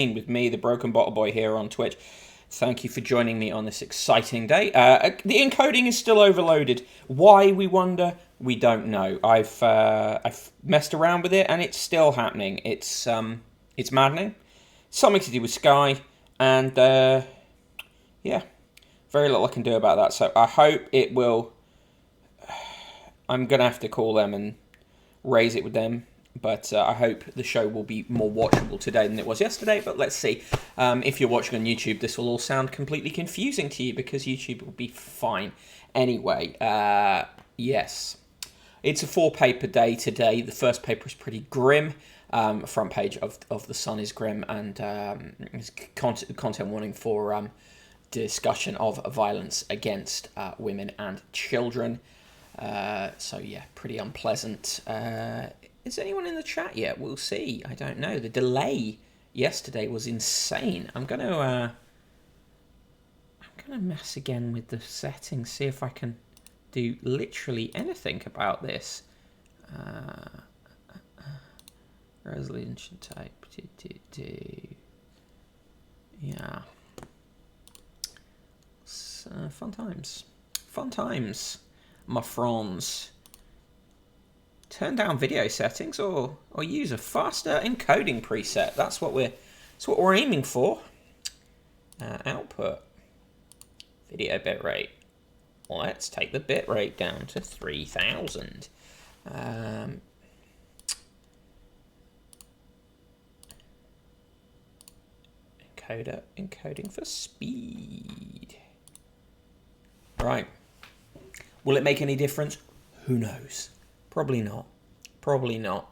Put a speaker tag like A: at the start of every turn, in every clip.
A: with me, the Broken Bottle Boy, here on Twitch. Thank you for joining me on this exciting day. The encoding is still overloaded. Why, we wonder? We don't know. I've messed around with it, and it's still happening. It's maddening. Something to do with Sky, and yeah, very little I can do about that. So I hope it will. I'm gonna have to call them and raise it with them. But I hope the show will be more watchable today than it was yesterday. But let's see. If you're watching on YouTube, this will all sound completely confusing to you because YouTube will be fine. Anyway, yes. It's a 4-paper day today. The first paper is pretty grim. Front page of The Sun is grim. And it's content warning for discussion of violence against women and children. So, yeah, pretty unpleasant. Is anyone in the chat yet? We'll see. I don't know. The delay yesterday was insane. I'm gonna mess again with the settings, see if I can do literally anything about this. Resolution type. Yeah. Fun times. Fun times, my friends. Turn down video settings or use a faster encoding preset. That's what we're aiming for. Output. Video bitrate. Let's take the bitrate down to 3000. Encoder encoding for speed. Right. Will it make any difference? Who knows? Probably not. Probably not.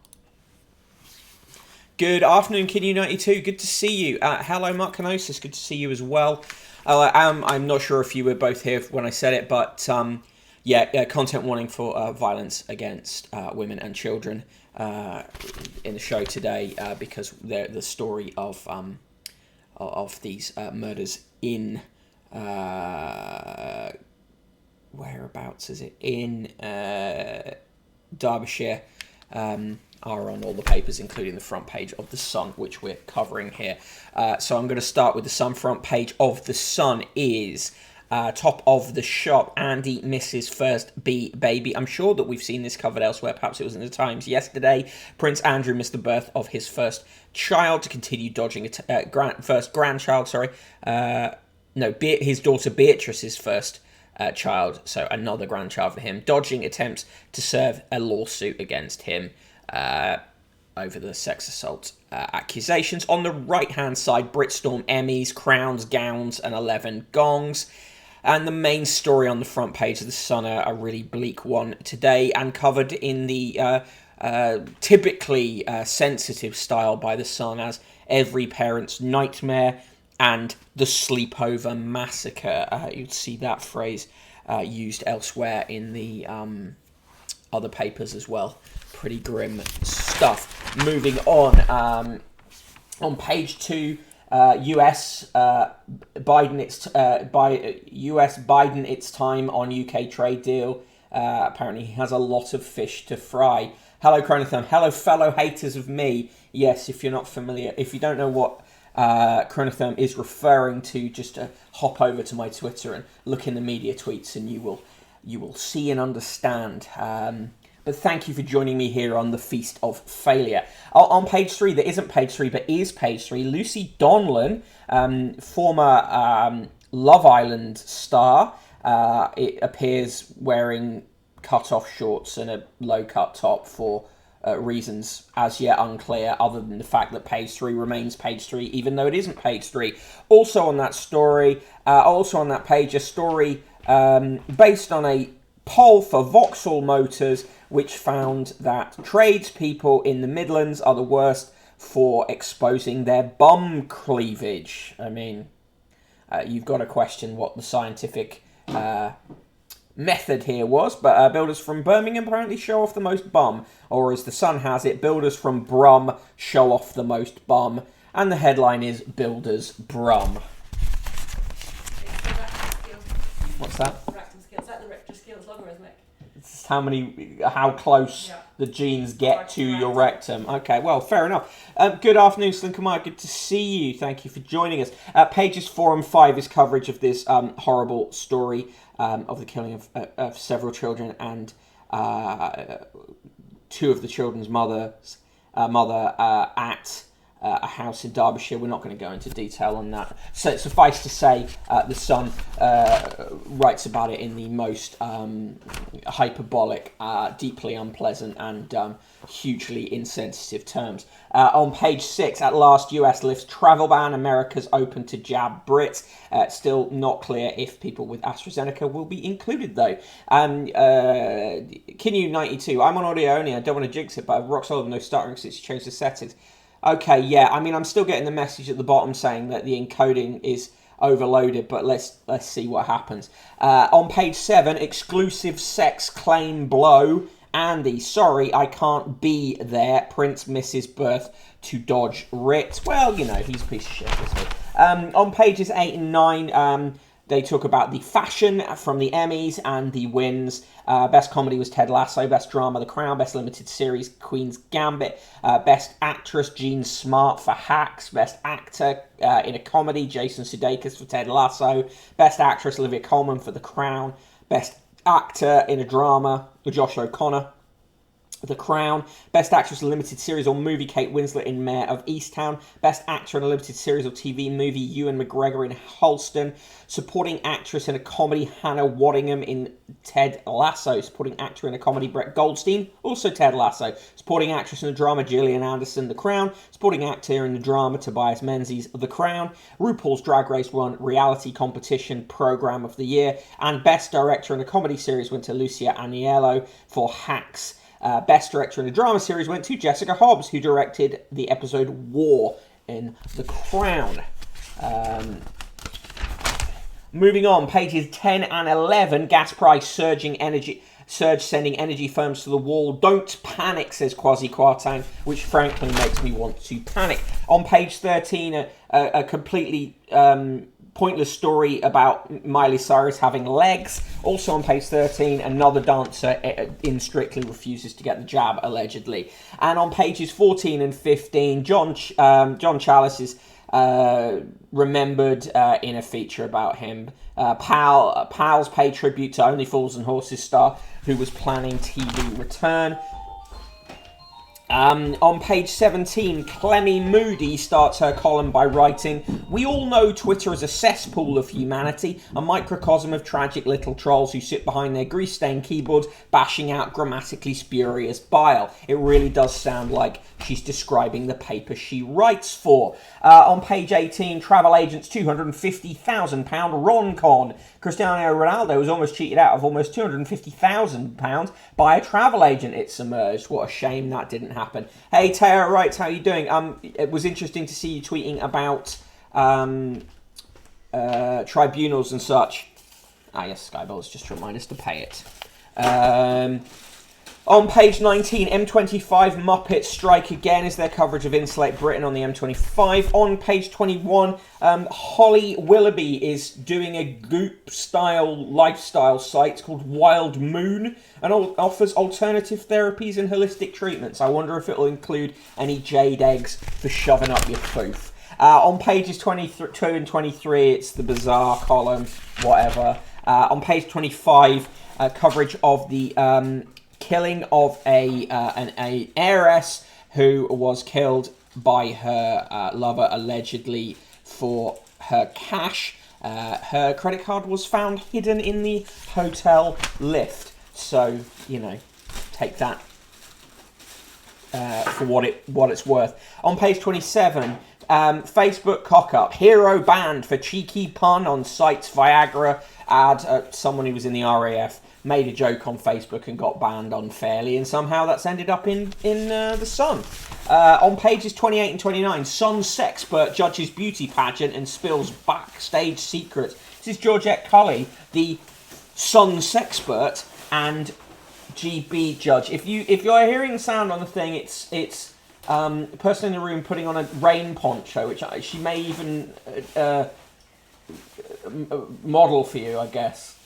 A: Good afternoon, Kid92. Good to see you. Hello, Mark Canosis. Good to see you as well. I'm not sure if you were both here when I said it, but yeah, content warning for violence against women and children in the show today because the story of these murders in whereabouts is it in Derbyshire are on all the papers, including the front page of The Sun, which we're covering here. So I'm going to start with The Sun. Front page of The Sun is top of the shop, Andy misses first baby. I'm sure that we've seen this covered elsewhere. Perhaps it was in the Times yesterday. Prince Andrew missed the birth of his first child to continue dodging first grandchild. His daughter Beatrice's first child, so another grandchild for him, dodging attempts to serve a lawsuit against him over the sex assault accusations. On the right-hand side, Britstorm Emmys, crowns, gowns, and 11 gongs. And the main story on the front page of The Sun, a really bleak one today, and covered in the typically sensitive style by The Sun as every parent's nightmare and the sleepover massacre. You'd see that phrase used elsewhere in the other papers as well. Pretty grim stuff. Moving on page 2, US Biden its time on UK trade deal. Apparently he has a lot of fish to fry. Hello, Chronotherm. Hello, fellow haters of me. Yes, if you're not familiar, if you don't know what Chronotherm is referring to, just hop over to my Twitter and look in the media tweets and you will see and understand. But thank you for joining me here on the Feast of Failure. On page 3, there isn't page 3, but is page 3, Lucy Donlan, former Love Island star, it appears wearing cut-off shorts and a low-cut top for reasons as yet unclear, other than the fact that page 3 remains page 3, even though it isn't page 3. Also on that page, a story based on a poll for Vauxhall Motors, which found that tradespeople in the Midlands are the worst for exposing their bum cleavage. I mean, you've got to question what the scientific method here was, but builders from Birmingham apparently show off the most bum, or as The Sun has it, builders from Brum show off the most bum, and the headline is Builders Brum. What's that?
B: Is that the Richter Skills logarithmic?
A: how close the genes get to your rectum. Okay, well, fair enough. Good afternoon, Slinker. Good to see you. Thank you for joining us. Pages 4 and 5 is coverage of this horrible story of the killing of several children and two of the children's mother at a house in Derbyshire. We're not going to go into detail on that. So suffice to say, the Sun writes about it in the most hyperbolic, deeply unpleasant and hugely insensitive terms. On page 6, at last, US lifts travel ban. America's open to jab Brits. Still not clear if people with AstraZeneca will be included, though. Kinu92, I'm on audio only. I don't want to jinx it, but rock solid, no stuttering since you changed the settings. Okay, yeah, I mean, I'm still getting the message at the bottom saying that the encoding is overloaded, but let's see what happens. On page 7, exclusive sex claim blow. Andy, sorry, I can't be there. Prince misses birth to dodge writ. Well, you know, he's a piece of shit, isn't he? On pages 8 and 9, they talk about the fashion from the Emmys and the wins. Best comedy was Ted Lasso. Best drama, The Crown. Best limited series, Queen's Gambit. Best actress, Jean Smart for Hacks. Best actor in a comedy, Jason Sudeikis for Ted Lasso. Best actress, Olivia Colman for The Crown. Best actor in a drama, Josh O'Connor, The Crown. Best actress in a limited series or movie, Kate Winslet in Mayor of Easttown. Best actor in a limited series or TV movie, Ewan McGregor in Halston. Supporting actress in a comedy, Hannah Waddingham in Ted Lasso. Supporting actor in a comedy, Brett Goldstein, also Ted Lasso. Supporting actress in a drama, Gillian Anderson, The Crown. Supporting actor in the drama, Tobias Menzies, The Crown. RuPaul's Drag Race won Reality Competition Program of the Year. And Best Director in a Comedy Series went to Lucia Aniello for Hacks. Best Director in a Drama Series went to Jessica Hobbs, who directed the episode War in The Crown. Moving on, pages 10 and 11, gas price surge sending energy firms to the wall. Don't panic, says Kwasi Kwarteng, which frankly makes me want to panic. On page 13, a completely pointless story about Miley Cyrus having legs. Also on page 13, another dancer in Strictly refuses to get the jab, allegedly. And on pages 14 and 15, John Chalice is remembered in a feature about him. Pals pay tribute to Only Fools and Horses star who was planning TV return. On page 17, Clemmy Moody starts her column by writing, "We all know Twitter is a cesspool of humanity, a microcosm of tragic little trolls who sit behind their grease-stained keyboards bashing out grammatically spurious bile." It really does sound like she's describing the paper she writes for. On page 18, travel agents £250,000 Ron-con. Cristiano Ronaldo was almost cheated out of almost £250,000 by a travel agent, it's emerged. What a shame that didn't happen. Hey, Tara Wright, how are you doing? It was interesting to see you tweeting about tribunals and such. Yes, Skyballs, just to remind us to pay it. On page 19, M25 Muppets strike again is their coverage of Insulate Britain on the M25. On page 21, Holly Willoughby is doing a Goop-style lifestyle site called Wild Moon and offers alternative therapies and holistic treatments. I wonder if it will include any jade eggs for shoving up your poof. On pages 22 and 23, it's the bizarre column, whatever. On page 25, coverage of the killing of an heiress who was killed by her lover, allegedly for her cash. Her credit card was found hidden in the hotel lift. So, you know, take that for what it's worth. On page 27, Facebook cock-up. Hero banned for cheeky pun on site's Viagra ad. Someone who was in the RAF made a joke on Facebook and got banned unfairly, and somehow that's ended up in the Sun. On pages 28 and 29, Sun sexpert judges beauty pageant and spills backstage secrets. This is Georgette Cully, the Sun sexpert and GB judge. If you're hearing the sound on the thing, it's a person in the room putting on a rain poncho, which she may even model for you, I guess.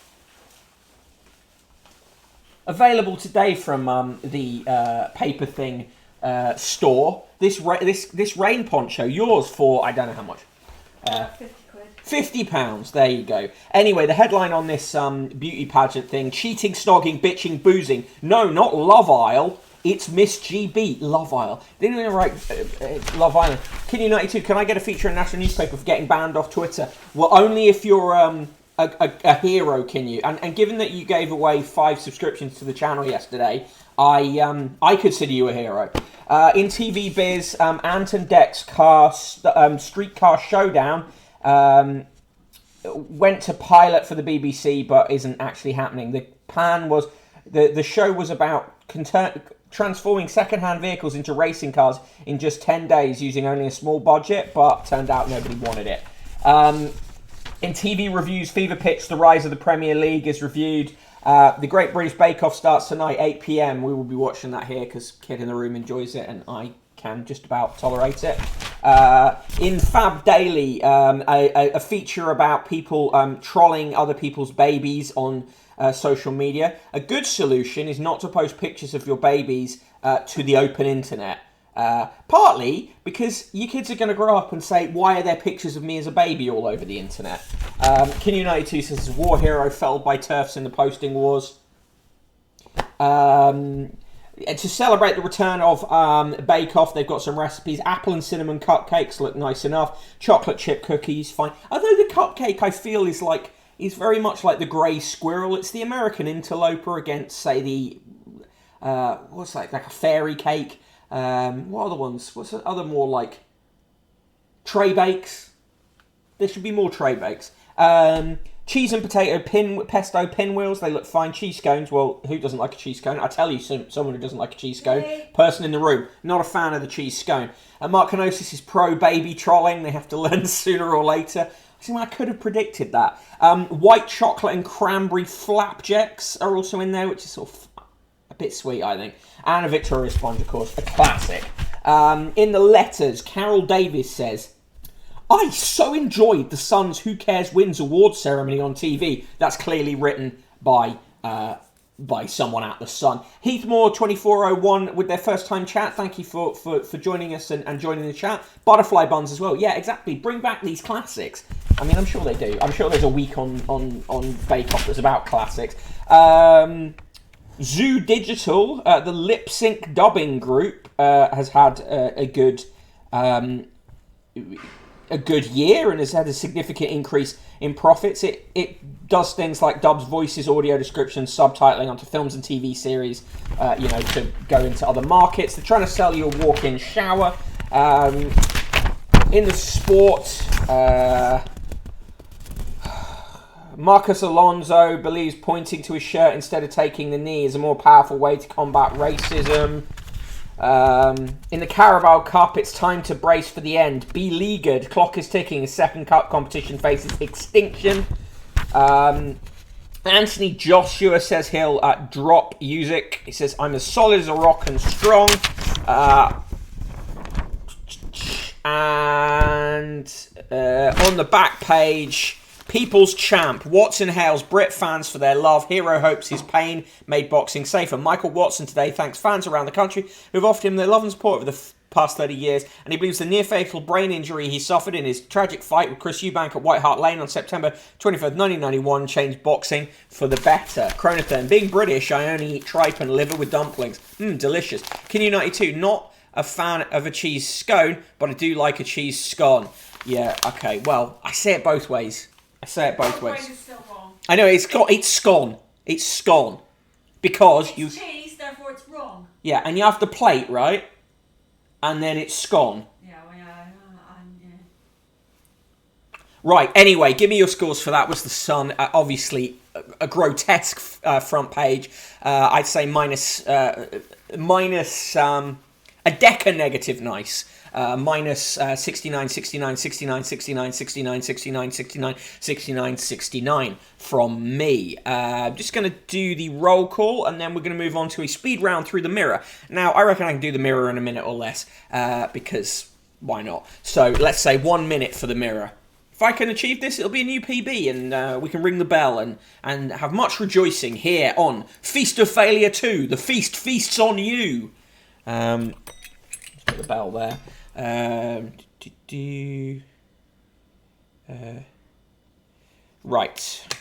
A: available today from the Paper Thing store. This rain poncho, yours for, I don't know how much.
B: 50 quid.
A: £50. There you go. Anyway, the headline on this beauty pageant thing: cheating, snogging, bitching, boozing. No, not Love Isle. It's Miss GB. Love Isle. Didn't even write Love Island. Kin92, can I get a feature in national newspaper for getting banned off Twitter? Well, only if you're a hero, can you? And given that you gave away 5 subscriptions to the channel yesterday, I consider you a hero. In TV biz, Ant and Dec's Streetcar Showdown went to pilot for the BBC, but isn't actually happening. The plan was the show was about transforming second-hand vehicles into racing cars in just 10 days using only a small budget, but turned out nobody wanted it. In TV reviews, Fever Pitch, The Rise of the Premier League is reviewed. The Great British Bake Off starts tonight, 8 p.m. We will be watching that here because Kid in the Room enjoys it and I can just about tolerate it. In Fab Daily, a feature about people trolling other people's babies on social media. A good solution is not to post pictures of your babies to the open internet. Partly because your kids are going to grow up and say, why are there pictures of me as a baby all over the internet? Kin92 says, war hero felled by TERFs in the posting wars. To celebrate the return of Bake Off, they've got some recipes. Apple and cinnamon cupcakes look nice enough. Chocolate chip cookies, fine. Although the cupcake, I feel, is very much like the grey squirrel. It's the American interloper against, say, the what's like a fairy cake. What other ones? What's the other more like tray bakes? There should be more tray bakes. Cheese and potato pesto pinwheels. They look fine. Cheese scones. Well, who doesn't like a cheese scone? I tell you, someone who doesn't like a cheese scone. Person in the room. Not a fan of the cheese scone. Mark Kenosis is pro baby trolling. They have to learn sooner or later. I could have predicted that. White chocolate and cranberry flapjacks are also in there, which is sort of a bit sweet, I think. And a Victoria sponge, of course, a classic. In the letters, Carol Davis says, I so enjoyed the Sun's Who Cares Wins Awards ceremony on TV. That's clearly written by someone at the Sun. Heathmore 2401 with their first time chat. Thank you for joining us and joining the chat. Butterfly Buns as well. Yeah, exactly. Bring back these classics. I mean, I'm sure they do. I'm sure there's a week on Bake Off that's about classics. Zoo Digital, the lip sync dubbing group, has had a good year and has had a significant increase in profits. It does things like dubs voices, audio descriptions, subtitling onto films and TV series, to go into other markets. They're trying to sell you a walk-in shower. In the sport, Marcus Alonso believes pointing to his shirt instead of taking the knee is a more powerful way to combat racism. In the Carabao Cup, it's time to brace for the end. Be leaguered. Clock is ticking. His second cup competition faces extinction. Anthony Joshua says he'll drop music. He says, I'm as solid as a rock and strong. And on the back page, People's Champ. Watson hails Brit fans for their love. Hero hopes his pain made boxing safer. Michael Watson today thanks fans around the country who've offered him their love and support over the past 30 years, and he believes the near-fatal brain injury he suffered in his tragic fight with Chris Eubank at White Hart Lane on September 23rd, 1991 changed boxing for the better. Chronotherm, being British, I only eat tripe and liver with dumplings. Delicious. Kin92, not a fan of a cheese scone, but I do like a cheese scone. Yeah, okay, well, I say it both ways. I know, it's scone. It's scone. Because
B: it's cheese, therefore it's wrong.
A: Yeah, and you have the plate, right? And then it's scone.
B: Yeah.
A: Right, anyway, give me your scores for that. Was the Sun. Obviously, a grotesque front page. I'd say minus a Decca negative nice. Minus 69, 69, 69, 69, 69, 69, 69, 69, 69 from me. Just going to do the roll call, and then we're going to move on to a speed round through the mirror. Now, I reckon I can do the mirror in a minute or less, because why not? So, let's say 1 minute for the mirror. if I can achieve this, it'll be a new PB, and we can ring the bell and have much rejoicing here on Feast of Failure 2. The feast feasts on you. Let's put the bell there. Right.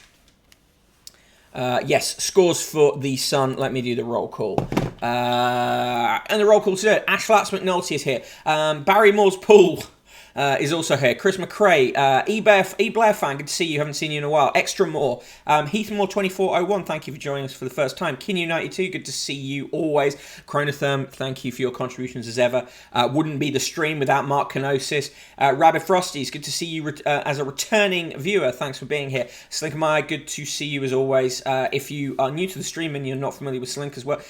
A: Yes, scores for the Sun. Let me do the roll call. And the roll call today. Ash Flats McNulty is here. Barry Moore's Pool is also here. Chris McRae. E-Blair fan, good to see you. Haven't seen you in a while. Extra More. Heath Moore 2401, thank you for joining us for the first time. Kinyu 92, good to see you always. Chronotherm, thank you for your contributions as ever. Wouldn't be the stream without Mark Kenosis. Rabbit Frosties, good to see you as a returning viewer. Thanks for being here. Slinkermeyer, good to see you as always. If you are new to the stream and you're not familiar with Slink as well,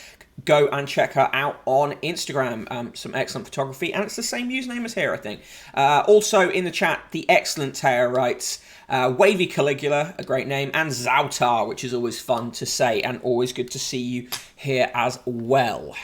A: go and check her out on Instagram. Some excellent photography, and it's the same username as here, I think. Also in the chat, the excellent Taya writes, Wavy Caligula, a great name, and Zautar, which is always fun to say, and always good to see you here as well.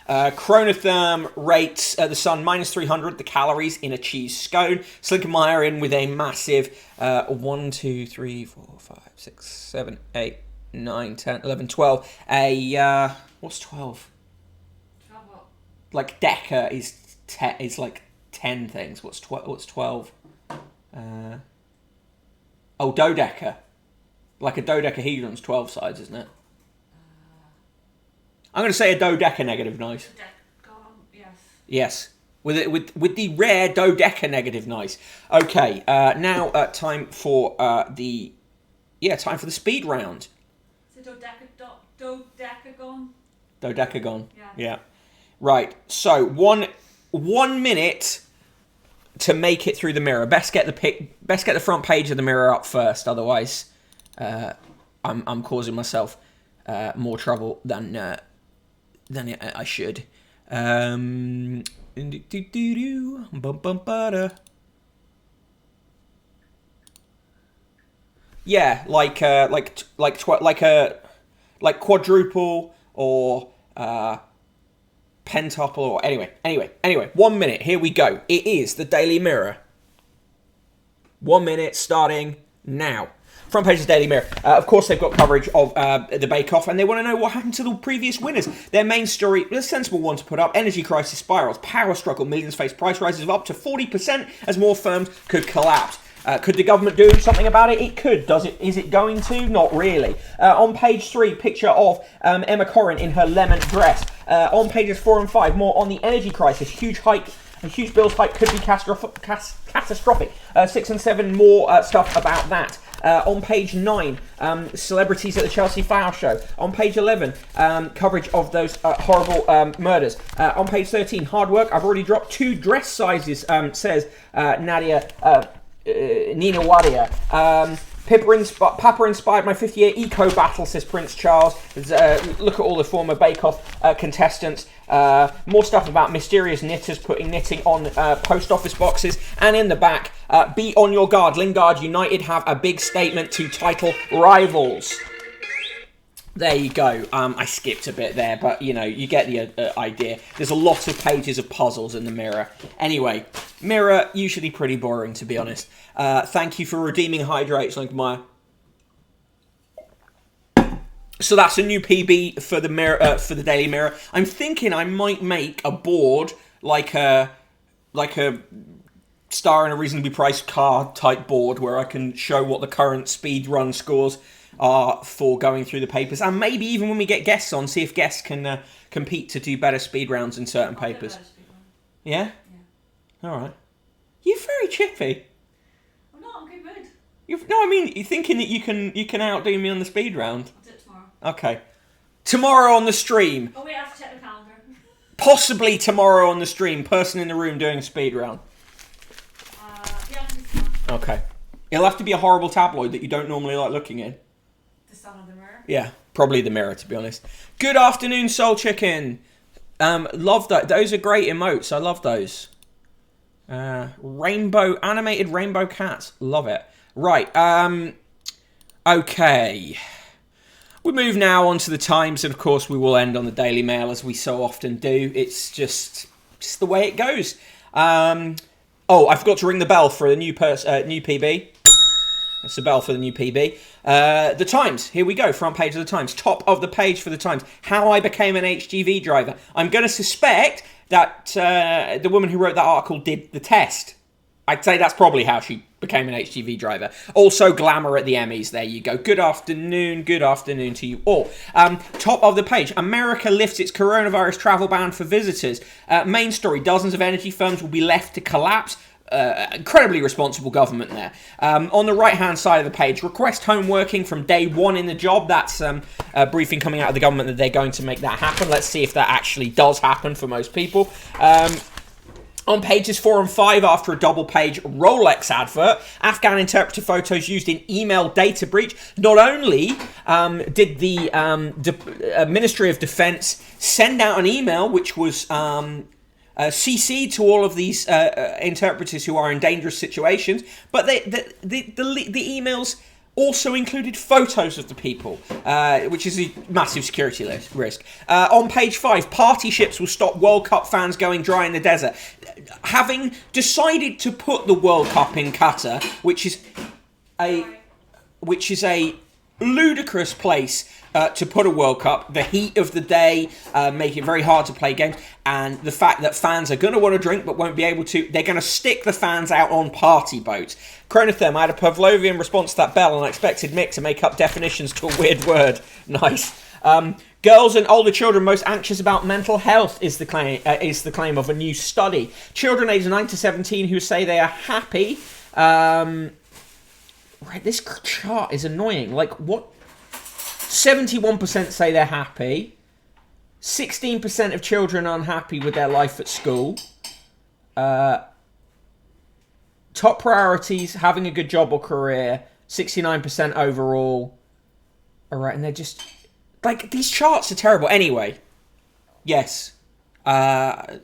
A: Chronotherm rates the Sun minus 300 the calories in a cheese scone. Slinkermeyer in with a massive 1, 2, 3, 4, 5, 6, 7, 8, 9, 10, 11, 12. What's 12?
B: 12 what?
A: Like Deca is like 10 things. What's 12? Dodeca. Like a dodecahedron's 12 sides, isn't it? I'm going to say a dodeca negative nice.
B: Yes.
A: Yes. With the rare dodeca negative nice. Okay, now time for the speed round.
B: Is it dodecagon?
A: Dodecagon.
B: Yeah.
A: Yeah. Right. So one minute to make it through the mirror. Best get the front page of the mirror up first. Otherwise, I'm causing myself more trouble than I should. Yeah, like quadruple or pentuple or anyway. 1 minute. Here we go. It is the Daily Mirror. 1 minute starting now. Front page of the Daily Mirror. Of course, they've got coverage of the Bake Off, and they want to know what happened to the previous winners. Their main story, a sensible one to put up: energy crisis spirals, power struggle, millions face price rises of up to 40% as more firms could collapse. Could the government do something about it? It could. Is it going to? Not really. On page 3, picture of Emma Corrin in her lemon dress. On pages 4 and 5, more on the energy crisis. A huge bills hike could be catastrophic. 6 and 7, more stuff about that. On page 9, celebrities at the Chelsea Flower Show. On page 11, coverage of those horrible murders. On page 13, hard work. I've already dropped 2 dress sizes, says Nina Wadia. Papa inspired my 50-year eco battle, says Prince Charles. Look at all the former Bake Off contestants. More stuff about mysterious knitters putting knitting on post office boxes. And in the back, be on your guard. Lingard United have a big statement to title rivals. There you go. I skipped a bit there, but you get the idea. There's a lot of pages of puzzles in the Mirror. Anyway, Mirror, usually pretty boring, to be honest. Thank you for redeeming Hydrates, Lincolnmeyer. So that's a new PB for the Mirror, for the Daily Mirror. I'm thinking I might make a board like a Star in a Reasonably Priced Car type board where I can show what the current speed run scores are for going through the papers, and maybe even when we get guests on, see if guests can compete to do better speed rounds in certain papers. Yeah? All right. You're very chippy.
B: I'm not. I'm in good mood.
A: You're thinking that you can outdo me on the speed round.
B: I'll do it tomorrow.
A: Okay. Tomorrow on the stream.
B: Oh wait, I have to check the calendar.
A: Possibly tomorrow on the stream. Person in the room doing a speed round.
B: Yeah, I can do tomorrow.
A: Okay. It'll have to be a horrible tabloid that you don't normally like looking in.
B: The Sun of the Mirror.
A: Yeah, probably the Mirror, to be honest. Good afternoon, Soul Chicken. Love that. Those are great emotes. I love those. Animated rainbow cats. Love it. Right. Okay. We move now on to the Times, and of course we will end on the Daily Mail as we so often do. It's just the way it goes. A Oh, I forgot to ring the bell for the new PB. It's the bell for the new PB. The Times. Here we go. Front page of the Times. Top of the page for the Times. How I became an HGV driver. I'm going to suspect that the woman who wrote that article did the test. I'd say that's probably how she became an HGV driver. Also, glamour at the Emmys. There you go. Good afternoon. Good afternoon to you all. Top of the page. America lifts its coronavirus travel ban for visitors. Main story. Dozens of energy firms will be left to collapse. Incredibly responsible government there. On the right-hand side of the page, request home working from day one in the job. That's a briefing coming out of the government that they're going to make that happen. Let's see if that actually does happen for most people. On pages 4 and 5, after a double-page Rolex advert, Afghan interpreter photos used in email data breach. Not only did the Ministry of Defence send out an email which was CC'd to all of these interpreters who are in dangerous situations, but the emails also included photos of the people, which is a massive security risk. On page 5, party ships will stop World Cup fans going dry in the desert. Having decided to put the World Cup in Qatar, which is a ludicrous place to put a World Cup, the heat of the day, make it very hard to play games, and the fact that fans are going to want to drink but won't be able to, they're going to stick the fans out on party boats. Chronotherm, I had a Pavlovian response to that bell, and I expected Mick to make up definitions to a weird word. Nice. Girls and older children most anxious about mental health is the claim of a new study. Children aged 9 to 17 who say they are happy. Right, this chart is annoying. Like, what? 71% say they're happy. 16% of children are unhappy with their life at school. Top priorities, having a good job or career. 69% overall. All right, and they're just... Like, these charts are terrible. Anyway, yes. We can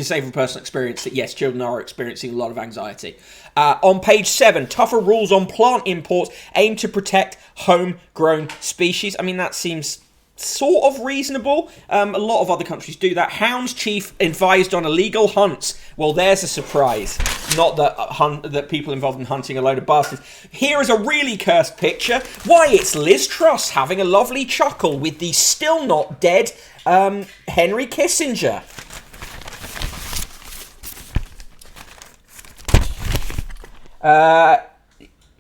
A: say from personal experience that, yes, children are experiencing a lot of anxiety. On page 7, tougher rules on plant imports aim to protect homegrown species. I mean, that seems sort of reasonable. A lot of other countries do that. Hounds chief advised on illegal hunts. Well, there's a surprise. Not that people involved in hunting a load of bastards. Here is a really cursed picture. Why, it's Liz Truss having a lovely chuckle with the still not dead Henry Kissinger.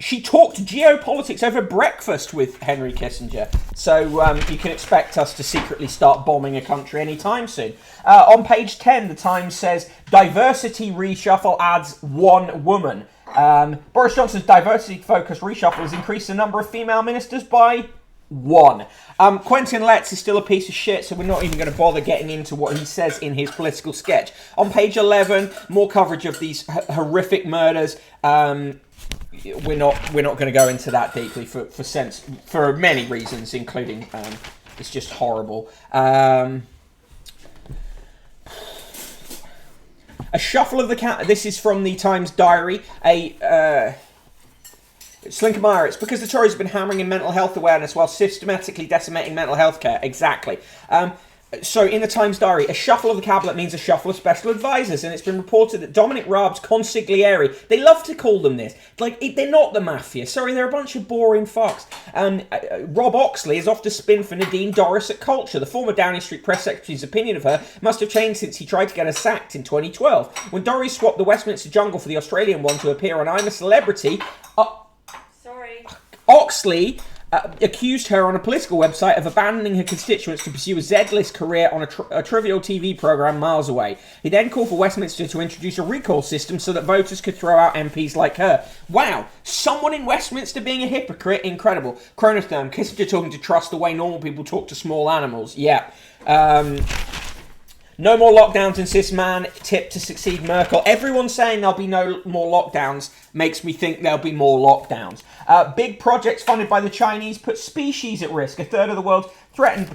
A: She talked geopolitics over breakfast with Henry Kissinger. So you can expect us to secretly start bombing a country anytime soon. On page 10, the Times says, diversity reshuffle adds one woman. Boris Johnson's diversity-focused reshuffle has increased the number of female ministers by 1. Quentin Letts is still a piece of shit, so we're not even going to bother getting into what he says in his political sketch. On page 11, more coverage of these horrific murders. We're not going to go into that deeply for many reasons, including it's just horrible. A shuffle of the cat. This is from the Times Diary. Slinkermeyer, it's because the Tories have been hammering in mental health awareness while systematically decimating mental health care. Exactly. So, in the Times Diary, a shuffle of the cabinet means a shuffle of special advisors, and it's been reported that Dominic Raab's consigliere, they love to call them this, like, they're not the mafia, sorry, they're a bunch of boring fucks. Rob Oxley is off to spin for Nadine Dorries at Culture. The former Downing Street press secretary's opinion of her must have changed since he tried to get her sacked in 2012. When Dorries swapped the Westminster Jungle for the Australian one to appear on I'm a Celebrity, Oxley accused her on a political website of abandoning her constituents to pursue a Z-list career on a trivial TV programme miles away. He then called for Westminster to introduce a recall system so that voters could throw out MPs like her. Wow, someone in Westminster being a hypocrite? Incredible. Chronotherm, Kissinger talking to Truss the way normal people talk to small animals. Yeah. No more lockdowns, insists man. Tip to succeed Merkel. Everyone saying there'll be no more lockdowns makes me think there'll be more lockdowns. Big projects funded by the Chinese put species at risk. A third of the world's threatened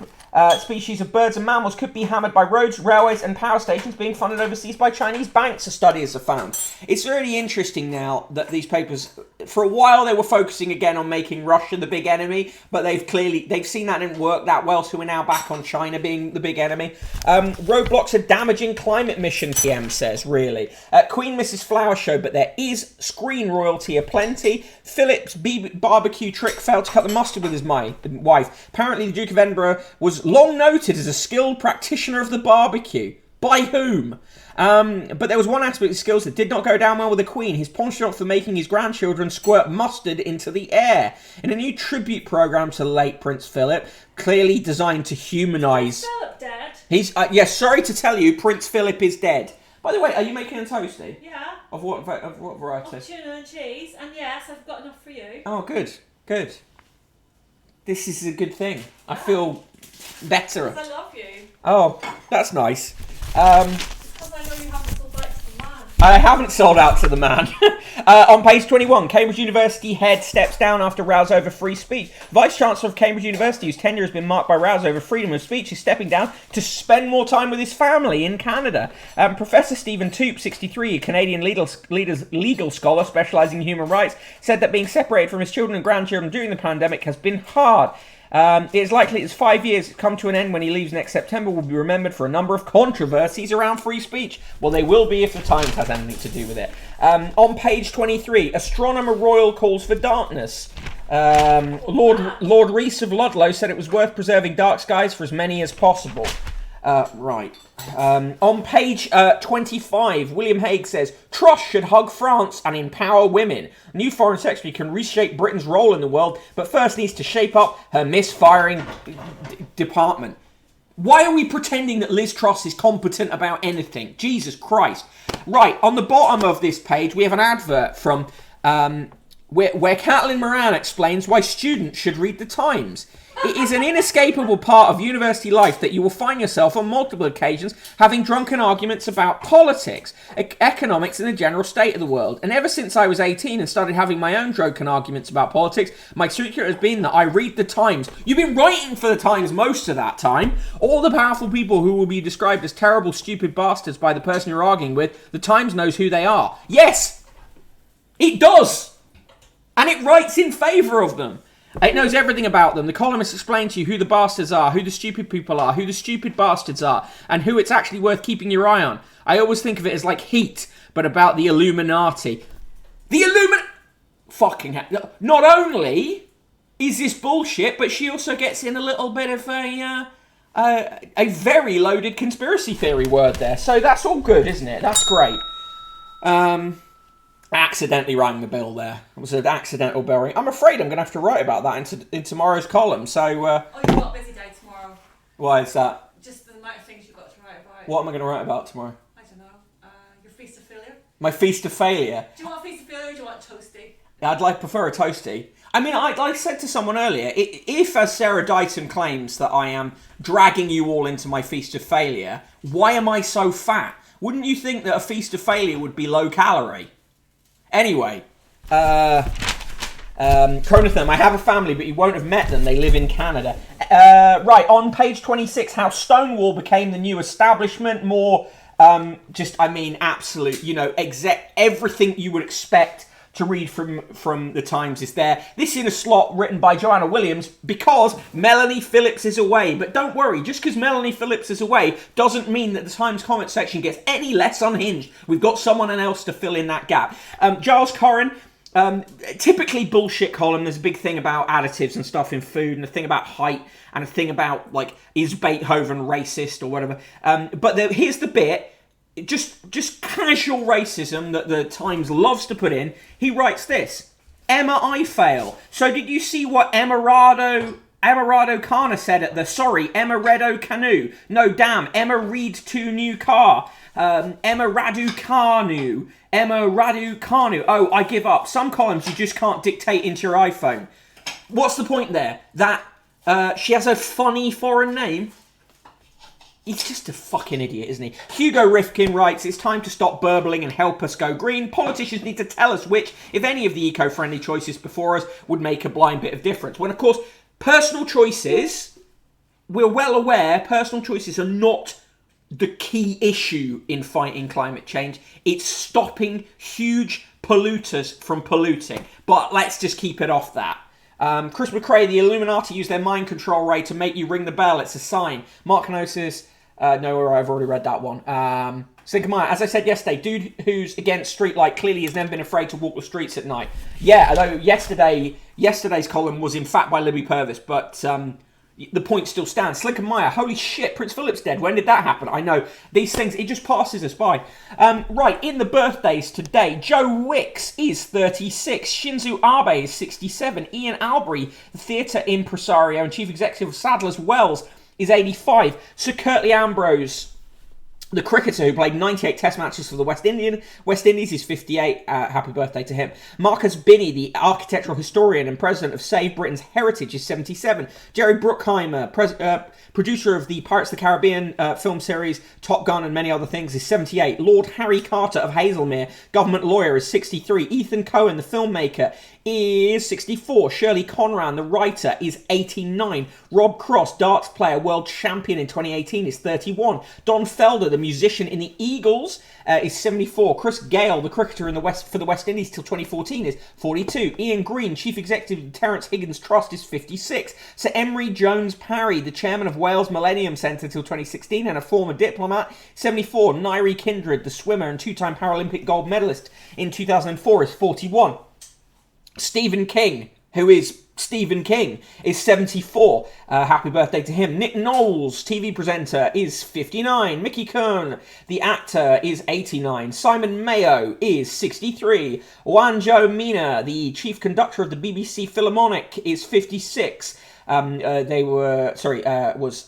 A: Species of birds and mammals could be hammered by roads, railways, and power stations being funded overseas by Chinese banks, as studies have found. It's really interesting now that these papers, for a while they were focusing again on making Russia the big enemy, but they've seen that didn't work that well, so we're now back on China being the big enemy. Roadblocks are damaging climate mission, PM says, really. Queen Mrs. Flower Show, but there is screen royalty aplenty. Philip's barbecue trick failed to cut the mustard with his wife. Apparently the Duke of Edinburgh was long noted as a skilled practitioner of the barbecue. By whom? But there was one aspect of skills that did not go down well with the Queen. His penchant for making his grandchildren squirt mustard into the air. In a new tribute programme to the late Prince Philip, clearly designed to humanise...
B: Philip dead?
A: He's, yes, sorry to tell you, Prince Philip is dead. By the way, are you making a toasty?
B: Yeah.
A: Of what variety?
B: Of tuna and cheese, and yes, I've got enough for you.
A: Oh, good. This is a good thing. I feel better.
B: Because I love you.
A: Oh, that's nice.
B: Because I know you haven't sold out to the man.
A: I haven't sold out to the man. On page 21, Cambridge University head steps down after rows over free speech. Vice-Chancellor of Cambridge University, whose tenure has been marked by rows over freedom of speech, is stepping down to spend more time with his family in Canada. Professor Stephen Toop, 63, a Canadian legal scholar specialising in human rights, said that being separated from his children and grandchildren during the pandemic has been hard. It is likely his 5 years come to an end when he leaves next September will be remembered for a number of controversies around free speech. Well, they will be if the Times has anything to do with it. On page 23, Astronomer Royal calls for darkness. Lord Rees of Ludlow said it was worth preserving dark skies for as many as possible. Right. On page 25, William Hague says, Truss should hug France and empower women. New Foreign Secretary can reshape Britain's role in the world, but first needs to shape up her misfiring department. Why are we pretending that Liz Truss is competent about anything? Jesus Christ. Right, on the bottom of this page, we have an advert from... where Caitlin Moran explains why students should read the Times. It is an inescapable part of university life that you will find yourself on multiple occasions having drunken arguments about politics, economics, and the general state of the world. And ever since I was 18 and started having my own drunken arguments about politics, my secret has been that I read the Times. You've been writing for the Times most of that time. All the powerful people who will be described as terrible, stupid bastards by the person you're arguing with, the Times knows who they are. Yes! It does! And it writes in favour of them. It knows everything about them. The columnists explain to you who the bastards are, who the stupid people are, who the stupid bastards are, and who it's actually worth keeping your eye on. I always think of it as like Heat, but about the Illuminati. The fucking hell. Not only is this bullshit, but she also gets in a little bit of a very loaded conspiracy theory word there. So that's all good, isn't it? That's great. I accidentally rang the bell there. It was an accidental bell ring. I'm afraid I'm going to have to write about that in tomorrow's column. So,
B: oh, you've got a busy day tomorrow.
A: Why is that?
B: Just the amount of things you've got to write about.
A: What am I going to write about tomorrow?
B: I don't know. Your feast of failure.
A: My feast of failure.
B: Do you want a feast of failure or do you want a toasty?
A: I'd prefer a toasty. I mean, I said to someone earlier, if, as Sarah Dighton claims, that I am dragging you all into my feast of failure, why am I so fat? Wouldn't you think that a feast of failure would be low calorie? Anyway, Chronothum, I have a family, but you won't have met them. They live in Canada. Right, on page 26, how Stonewall became the new establishment. More, absolute, everything you would expect to read from the Times is there. This in a slot written by Joanna Williams because Melanie Phillips is away. But don't worry, just because Melanie Phillips is away doesn't mean that the Times comment section gets any less unhinged. We've got someone else to fill in that gap. Giles Corrin, typically bullshit column. There's a big thing about additives and stuff in food, and a thing about height, and a thing about, is Beethoven racist or whatever. But here's the bit. Just casual racism that the Times loves to put in. He writes this: Emma, I fail. So did you see what Emma Raducanu said at the Emma Raducanu? No, damn, Emma Reed 2 new car. Emma Raducanu. Oh, I give up. Some columns you just can't dictate into your iPhone. What's the point there? That she has a funny foreign name? He's just a fucking idiot, isn't he? Hugo Rifkin writes, it's time to stop burbling and help us go green. Politicians need to tell us which, if any of the eco-friendly choices before us would make a blind bit of difference. When, of course, personal choices we're well aware personal choices are not the key issue in fighting climate change. It's stopping huge polluters from polluting. But let's just keep it off that. Chris McRae, the Illuminati use their mind control ray to make you ring the bell. It's a sign. Mark Kenosis, no, I've already read that one. Sinkamaia, as I said yesterday, dude who's against streetlight clearly has never been afraid to walk the streets at night. Yeah, although yesterday's column was in fact by Libby Purvis, but the point still stands. Slinkamaya, holy shit, Prince Philip's dead. When did that happen? I know. These things, it just passes us by. Right, in the birthdays today, Joe Wicks is 36. Shinzo Abe is 67. Ian Albury, the theatre impresario and chief executive of Sadler's Wells, is 85. Sir Curtly Ambrose, the cricketer who played 98 test matches for the West Indies, is 58. Happy birthday to him. Marcus Binney, the architectural historian and president of Save Britain's Heritage, is 77. Jerry Bruckheimer, producer of the Pirates of the Caribbean film series, Top Gun and many other things, is 78. Lord Harry Carter of Hazelmere, government lawyer, is 63. Ethan Cohen, the filmmaker, is 64. Shirley Conran, the writer, is 89. Rob Cross, darts player, world champion in 2018, is 31. Don Felder, the musician in the Eagles, is 74. Chris Gale, the cricketer for the West Indies till 2014, is 42. Ian Green, chief executive of Terence Higgins Trust, is 56. Sir Emery Jones Parry, the chairman of Wales Millennium Centre till 2016 and a former diplomat, 74. Nairi Kindred, the swimmer and two-time Paralympic gold medalist in 2004, is 41. Stephen King, who is Stephen King, is 74. Happy birthday to him. Nick Knowles, TV presenter, is 59. Mickey Kern, the actor, is 89. Simon Mayo is 63. Wanjo Mina, the chief conductor of the BBC Philharmonic, is 56. Was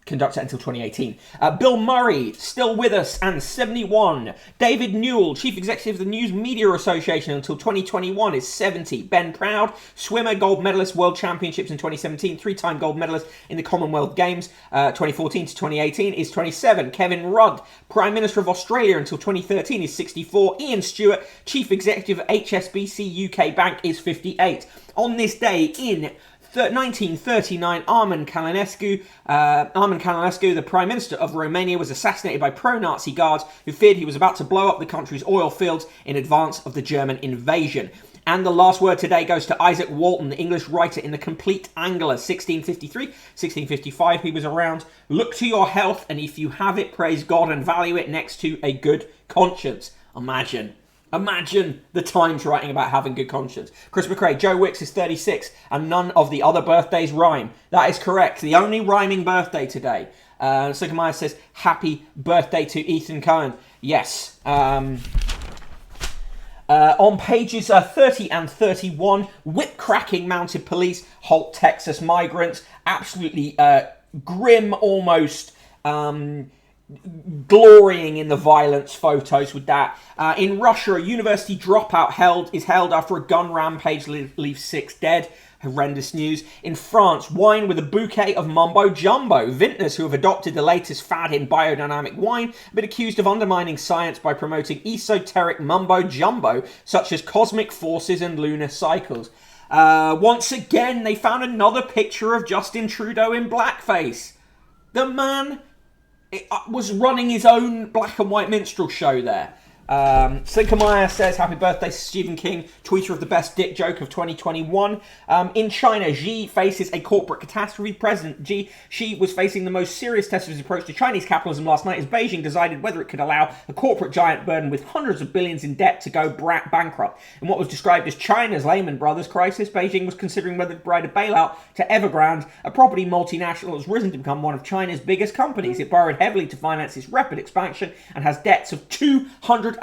A: conductor until 2018. Bill Murray, still with us, and 71. David Newell, chief executive of the News Media Association until 2021, is 70. Ben Proud, swimmer, gold medalist, world championships in 2017, three-time gold medalist in the Commonwealth Games 2014 to 2018, is 27. Kevin Rudd, Prime Minister of Australia until 2013, is 64. Ian Stewart, chief executive of HSBC UK Bank, is 58. On this day in 1939, Armen Călinescu, the Prime Minister of Romania, was assassinated by pro-Nazi guards who feared he was about to blow up the country's oil fields in advance of the German invasion. And the last word today goes to Isaac Walton, the English writer in The Complete Angler, 1653, 1655. He was around. Look to your health, and if you have it, praise God and value it next to a good conscience. Imagine the Times writing about having good conscience. Chris McRae, Joe Wicks is 36, and none of the other birthdays rhyme. That is correct. The only rhyming birthday today. Sigamaya says, happy birthday to Ethan Cohen. Yes. On pages 30 and 31, whip-cracking mounted police halt Texas migrants. Absolutely grim, almost... glorying in the violence photos with that. In Russia, a university dropout is held after a gun rampage leaves 6 dead. Horrendous news. In France, wine with a bouquet of mumbo jumbo. Vintners who have adopted the latest fad in biodynamic wine have been accused of undermining science by promoting esoteric mumbo jumbo such as cosmic forces and lunar cycles. Once again, they found another picture of Justin Trudeau in blackface. The man was running his own black and white minstrel show there. Slinkamaya says, happy birthday to Stephen King, tweeter of the best dick joke of 2021. In China, Xi faces a corporate catastrophe. President Xi was facing the most serious test of his approach to Chinese capitalism last night as Beijing decided whether it could allow a corporate giant burdened with hundreds of billions in debt to go bankrupt. In what was described as China's Lehman Brothers crisis, Beijing was considering whether to provide a bailout to Evergrande, a property multinational that has risen to become one of China's biggest companies. It borrowed heavily to finance its rapid expansion and has debts of £220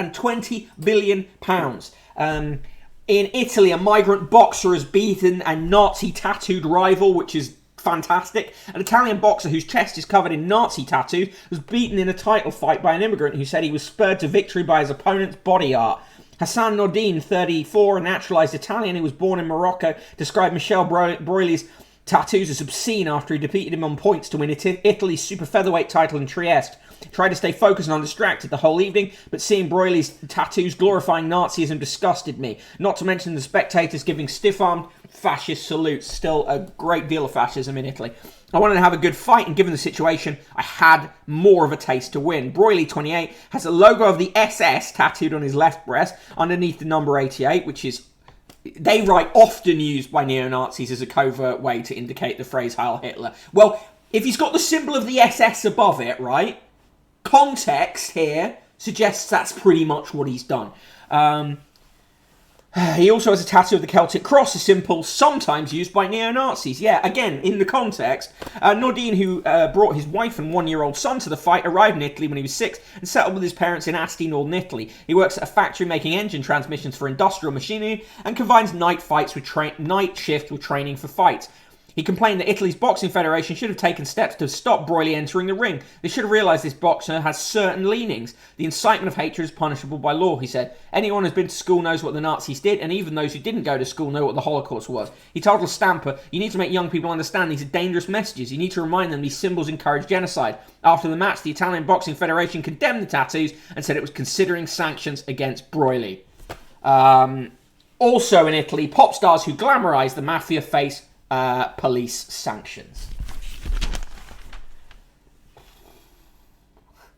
A: billion. In Italy, a migrant boxer has beaten a Nazi-tattooed rival, which is fantastic. An Italian boxer whose chest is covered in Nazi tattoos was beaten in a title fight by an immigrant who said he was spurred to victory by his opponent's body art. Hassan Nordin, 34, a naturalised Italian who was born in Morocco, described Michel Broily's tattoos as obscene after he defeated him on points to win Italy's super featherweight title in Trieste. Tried to stay focused and undistracted the whole evening, but seeing Broyley's tattoos glorifying Nazism disgusted me. Not to mention the spectators giving stiff-armed fascist salutes. Still a great deal of fascism in Italy. I wanted to have a good fight, and given the situation, I had more of a taste to win. Broyley, 28, has a logo of the SS tattooed on his left breast underneath the number 88, which is, they write, often used by neo-Nazis as a covert way to indicate the phrase Heil Hitler. Well, if he's got the symbol of the SS above it, right, context here suggests that's pretty much what he's done. He also has a tattoo of the Celtic cross, a symbol sometimes used by neo-Nazis. Yeah, again, in the context. Nordine, who brought his wife and one-year-old son to the fight, arrived in Italy when he was 6 and settled with his parents in Asti, northern Italy. He works at a factory making engine transmissions for industrial machinery and combines night shift with training for fights. He complained that Italy's Boxing Federation should have taken steps to stop Broyley entering the ring. They should have realised this boxer has certain leanings. The incitement of hatred is punishable by law, he said. Anyone who's been to school knows what the Nazis did, and even those who didn't go to school know what the Holocaust was. He told La Stampa, you need to make young people understand these are dangerous messages. You need to remind them these symbols encourage genocide. After the match, the Italian Boxing Federation condemned the tattoos and said it was considering sanctions against Broyley. Also in Italy, pop stars who glamorise the mafia face police sanctions.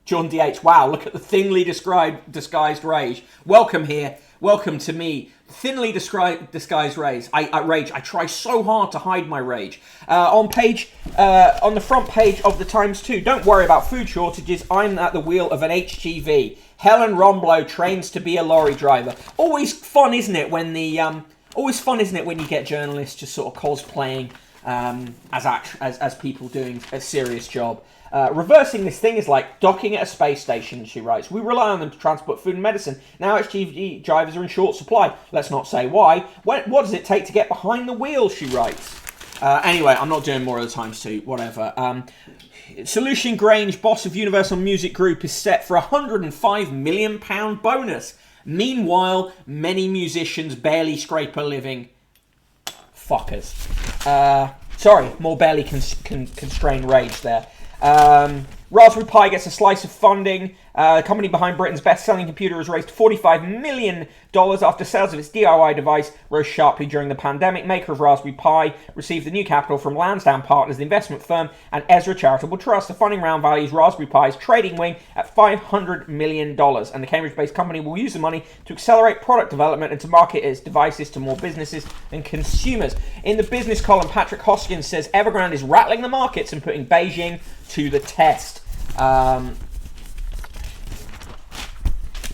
A: John DH, wow, look at the thinly disguised rage. Welcome here. Welcome to me. Thinly disguised rage. I try so hard to hide my rage. On the front page of the Times 2, don't worry about food shortages. I'm at the wheel of an HGV. Helen Romblow trains to be a lorry driver. Always fun, isn't it, when you get journalists just sort of cosplaying as people doing a serious job. Reversing this thing is like docking at a space station, she writes. We rely on them to transport food and medicine. Now HGV drivers are in short supply. Let's not say why. What does it take to get behind the wheel, she writes. Anyway, I'm not doing more of the Times 2, whatever. Solution Grange, boss of Universal Music Group, is set for a £105 million bonus. Meanwhile, many musicians barely scrape a living. Fuckers. Sorry, more barely constrained rage there. Raspberry Pi gets a slice of funding. The company behind Britain's best-selling computer has raised $45 million after sales of its DIY device rose sharply during the pandemic. Maker of Raspberry Pi received the new capital from Lansdowne Partners, the investment firm, and Ezra Charitable Trust. The funding round values Raspberry Pi's trading wing at $500 million, and the Cambridge-based company will use the money to accelerate product development and to market its devices to more businesses and consumers. In the business column, Patrick Hoskins says Evergrande is rattling the markets and putting Beijing to the test.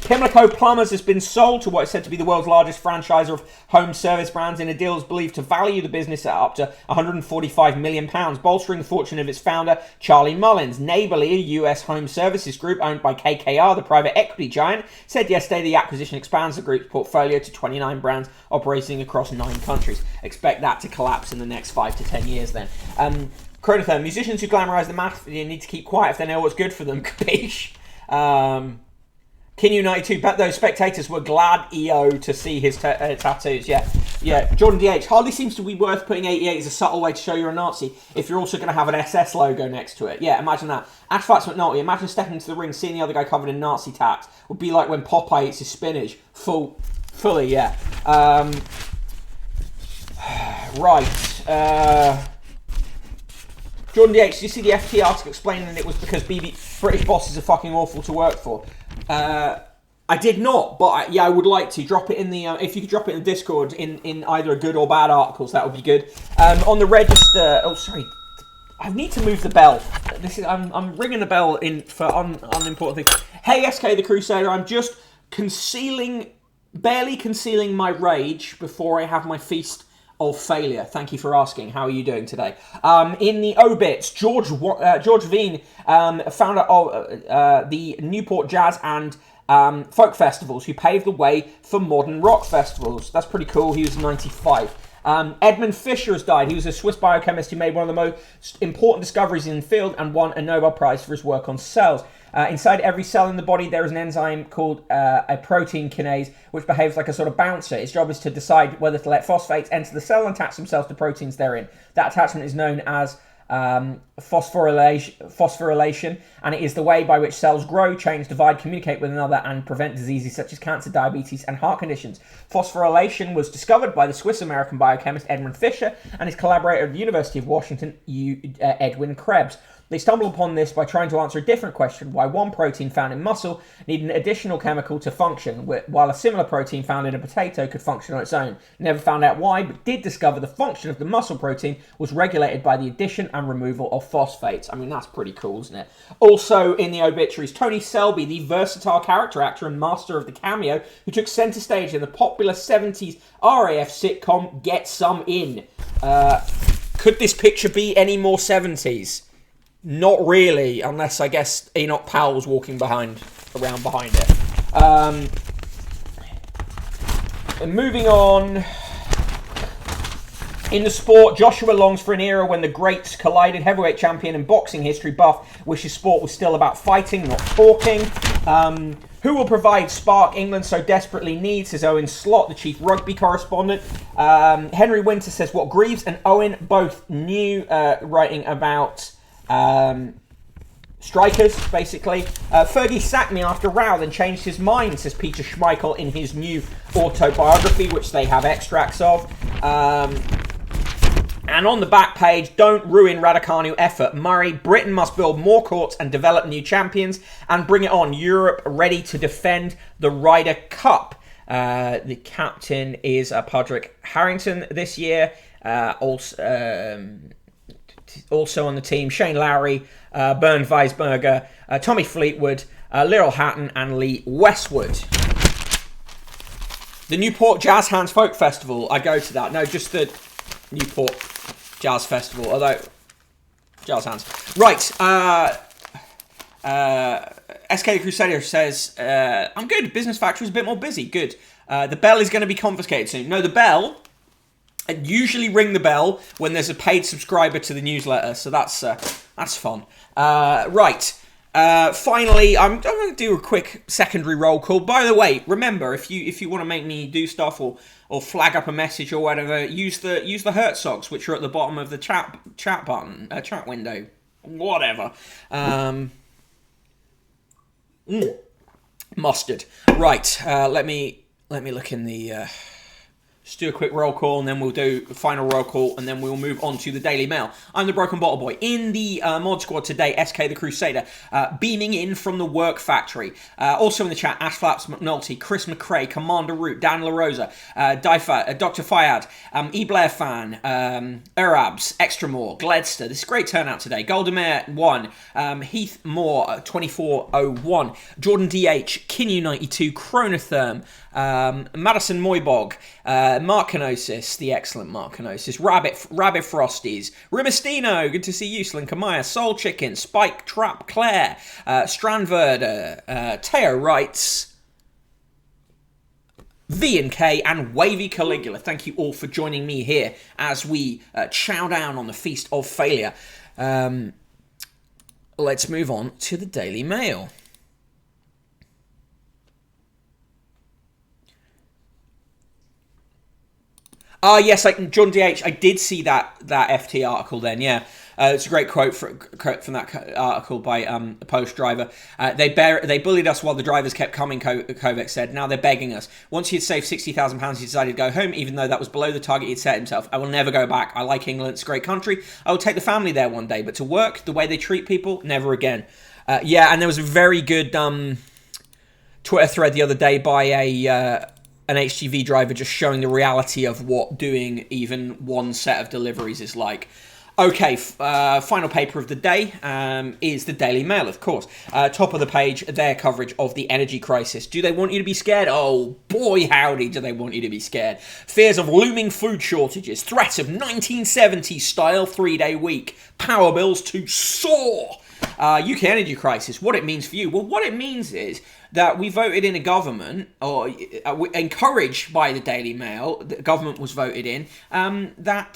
A: Pimlico Plumbers has been sold to what is said to be the world's largest franchiser of home service brands in a deal is believed to value the business at up to £145 million, bolstering the fortune of its founder, Charlie Mullins. Neighbourly, a US home services group owned by KKR, the private equity giant, said yesterday the acquisition expands the group's portfolio to 29 brands operating across 9 countries. Expect that to collapse in the next 5 to 10 years then. Chronotherm, musicians who glamorise the mafia need to keep quiet if they know what's good for them. Capiche? King92, bet those spectators were glad EO to see his tattoos. Yeah. Jordan DH, hardly seems to be worth putting 88 as a subtle way to show you're a Nazi if you're also going to have an SS logo next to it. Yeah, imagine that. Ashfax McNulty, imagine stepping into the ring, seeing the other guy covered in Nazi tats. Would be like when Popeye eats his spinach. Fully, yeah. Right. Jordan DH, did you see the FT article explaining that it was because British bosses are fucking awful to work for? I did not, but I would like to drop it in the. If you could drop it in the Discord in either a good or bad articles, that would be good. On the register. Oh, sorry. I need to move the bell. I'm ringing the bell for unimportant things. Hey, SK the Crusader, I'm just barely concealing my rage before I have my feast of failure. Thank you for asking. How are you doing today? In the obits, George Veen, founder of the Newport Jazz and Folk Festivals, who paved the way for modern rock festivals. That's pretty cool. He was 95. Edmund Fischer has died. He was a Swiss biochemist who made one of the most important discoveries in the field and won a Nobel Prize for his work on cells. Inside every cell in the body, there is an enzyme called a protein kinase, which behaves like a sort of bouncer. Its job is to decide whether to let phosphates enter the cell and attach themselves to proteins therein. That attachment is known as phosphorylation, and it is the way by which cells grow, change, divide, communicate with another, and prevent diseases such as cancer, diabetes, and heart conditions. Phosphorylation was discovered by the Swiss-American biochemist Edmund Fischer and his collaborator at the University of Washington, Edwin Krebs. They stumbled upon this by trying to answer a different question: why one protein found in muscle needed an additional chemical to function, while a similar protein found in a potato could function on its own. Never found out why, but did discover the function of the muscle protein was regulated by the addition and removal of phosphates. I mean, that's pretty cool, isn't it? Also in the obituaries, Tony Selby, the versatile character actor and master of the cameo, who took centre stage in the popular 70s RAF sitcom Get Some In. Could this picture be any more 70s? Not really, unless I guess Enoch Powell's walking around behind it. And moving on. In the sport, Joshua longs for an era when the greats collided. Heavyweight champion and boxing history buff wishes sport was still about fighting, not talking. Who will provide spark England so desperately needs, says Owen Slott, the chief rugby correspondent. Henry Winter says what Greaves and Owen both knew, writing about strikers, basically. Fergie sacked me after row, then changed his mind, says Peter Schmeichel in his new autobiography, which they have extracts of. And on the back page, don't ruin Raducanu effort. Murray, Britain must build more courts and develop new champions and bring it on. Europe ready to defend the Ryder Cup. The captain is Padraig Harrington this year. Also on the team, Shane Lowry, Bernd Weisberger, Tommy Fleetwood, Lyril Hatton and Lee Westwood. The Newport Jazz Hands Folk Festival, I go to that. No, just the Newport Jazz Festival, although Jazz Hands. Right, SK the Crusader says, I'm good, Business Factory's a bit more busy, good. The bell is going to be confiscated soon. No, the bell, I usually ring the bell when there's a paid subscriber to the newsletter, so that's fun. Right. Finally, I'm going to do a quick secondary roll call. By the way, remember, if you want to make me do stuff or flag up a message or whatever, use the Herzogs, which are at the bottom of the chat button, chat window, whatever. Mustard. Right. Let me look in the. Just do a quick roll call, and then we'll do a final roll call, and then we'll move on to the Daily Mail. I'm the Broken Bottle Boy. In the mod squad today, SK the Crusader, beaming in from the Work Factory. Also in the chat, Ash Flaps McNulty, Chris McRae, Commander Root, Dan LaRosa, Dr. Fayad, E. Blair Fan, Urabs, Extra More, Gledster. This is a great turnout today. Goldemare 1, Heath Moore 2401, Jordan DH, Kinu 92, Chronotherm, Madison Moybog, Mark Canosis, the excellent Mark Canosis, Rabbit Frosties, Rimastino, good to see you, Slinkamaya, Soul Chicken, Spike Trap Claire, Strandverder, Teo Wrights, V&K, and Wavy Caligula. Thank you all for joining me here as we chow down on the Feast of Failure. Let's move on to the Daily Mail. Yes, John DH, I did see that FT article then, yeah. It's a great quote from that article by a post driver. They bullied us while the drivers kept coming, Kovac said. Now they're begging us. Once he had saved £60,000, he decided to go home, even though that was below the target he'd set himself. I will never go back. I like England. It's a great country. I will take the family there one day, but to work, the way they treat people, never again. Yeah, and there was a very good Twitter thread the other day by an HGV driver just showing the reality of what doing even one set of deliveries is like. Okay, final paper of the day is the Daily Mail, of course. Top of the page, their coverage of the energy crisis. Do they want you to be scared? Oh, boy, howdy, do they want you to be scared. Fears of looming food shortages. Threat of 1970s-style 3-day week. Power bills to soar. UK energy crisis, what it means for you? Well, what it means is that we voted in a government, or encouraged by the Daily Mail, the government was voted in, that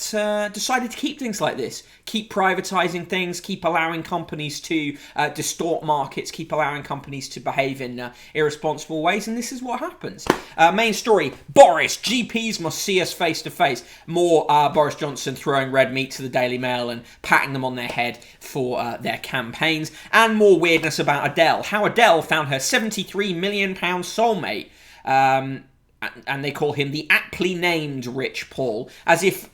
A: decided to keep things like this. Keep privatising things, keep allowing companies to distort markets, keep allowing companies to behave in irresponsible ways, and this is what happens. Main story, Boris, GPs must see us face to face. More Boris Johnson throwing red meat to the Daily Mail and patting them on their head for their campaigns. And more weirdness about Adele. How Adele found her £73 million soulmate. And they call him the aptly named Rich Paul. As if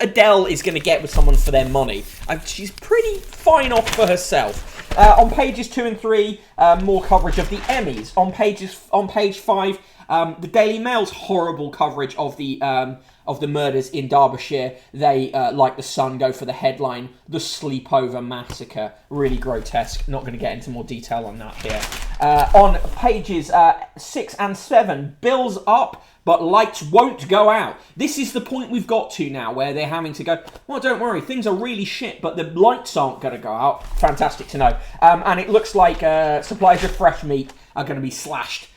A: Adele is going to get with someone for their money. She's pretty fine off for herself. On pages 2 and 3, more coverage of the Emmys. On page 5, the Daily Mail's horrible coverage of the murders in Derbyshire. They, like the Sun, go for the headline, The Sleepover Massacre. Really grotesque. Not going to get into more detail on that here. On pages 6 and 7, bills up, but lights won't go out. This is the point we've got to now, where they're having to go, well, don't worry, things are really shit, but the lights aren't going to go out. Fantastic to know. And it looks like supplies of fresh meat are going to be slashed